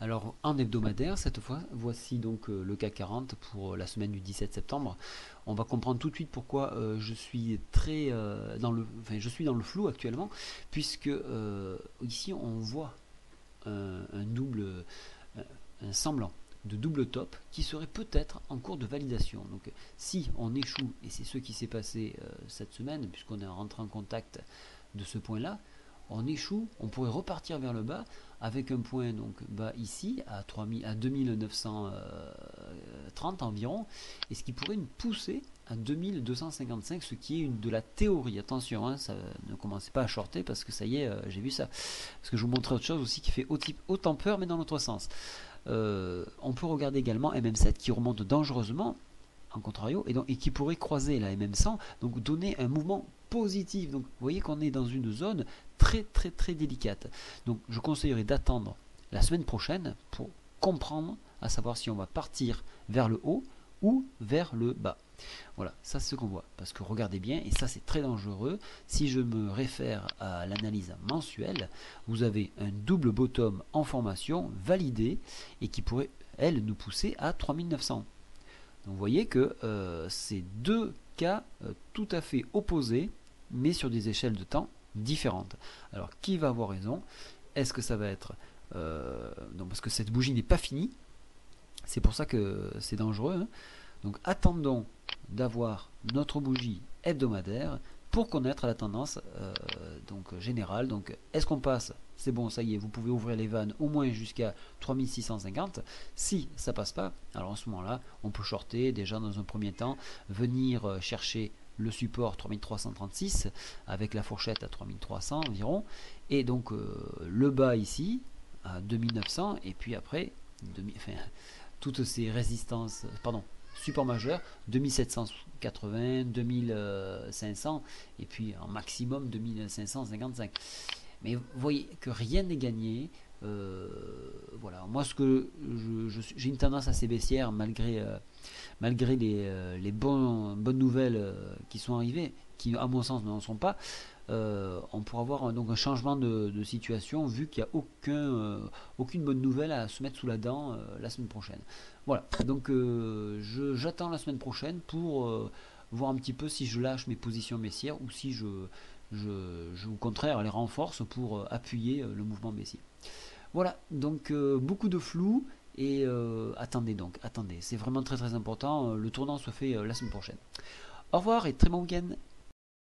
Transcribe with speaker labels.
Speaker 1: Alors en hebdomadaire, cette fois, voici donc le CAC 40 pour la semaine du 17 septembre. On va comprendre tout de suite pourquoi je suis je suis dans le flou actuellement, puisque ici on voit un double, un semblant de double top qui serait peut-être en cours de validation. Donc si on échoue, et c'est ce qui s'est passé cette semaine, puisqu'on est rentré en contact de ce point-là, on échoue, on pourrait repartir vers le bas avec un point donc bas ici à 2930 environ, et ce qui pourrait nous pousser à 2255, ce qui est de la théorie. Attention, hein, ça ne commencez pas à shorter parce que ça y est, j'ai vu ça. Parce que je vous montrer autre chose aussi qui fait autant peur mais dans l'autre sens. On peut regarder également MM7 qui remonte dangereusement en contrario et qui pourrait croiser la MM100, donc donner un mouvement positif. Donc vous voyez qu'on est dans une zone très délicate. Donc je conseillerais d'attendre la semaine prochaine pour comprendre, à savoir si on va partir vers le haut ou vers le bas. Voilà, ça c'est ce qu'on voit. Parce que regardez bien, et ça c'est très dangereux, si je me réfère à l'analyse mensuelle, vous avez un double bottom en formation validé et qui pourrait, elle, nous pousser à 3900. Donc vous voyez que c'est deux cas tout à fait opposés, mais sur des échelles de temps différentes. Alors qui va avoir raison? Est-ce que ça va être... parce que cette bougie n'est pas finie, c'est pour ça que c'est dangereux, hein. Donc attendons d'avoir notre bougie hebdomadaire pour connaître la tendance générale. Donc est-ce qu'on passe? C'est bon, ça y est, vous pouvez ouvrir les vannes au moins jusqu'à 3650. Si ça passe pas, alors en ce moment-là, on peut shorter déjà dans un premier temps, venir chercher le support 3336 avec la fourchette à 3300 environ, et donc le bas ici à 2900, et puis après toutes ces résistances, support majeur 2780, 2500 et puis en maximum 2555. Mais vous voyez que rien n'est gagné. Voilà, moi j'ai une tendance assez baissière malgré les bonnes nouvelles qui sont arrivées, qui à mon sens n'en sont pas. On pourra avoir donc un changement de situation vu qu'il n'y a aucune bonne nouvelle à se mettre sous la dent la semaine prochaine. Voilà, donc j'attends la semaine prochaine pour voir un petit peu si je lâche mes positions baissières ou si au contraire les renforce pour appuyer le mouvement baissier. Voilà, donc beaucoup de flou. Et attendez, c'est vraiment très important. Le tournant se fait la semaine prochaine. Au revoir et très bon week-end.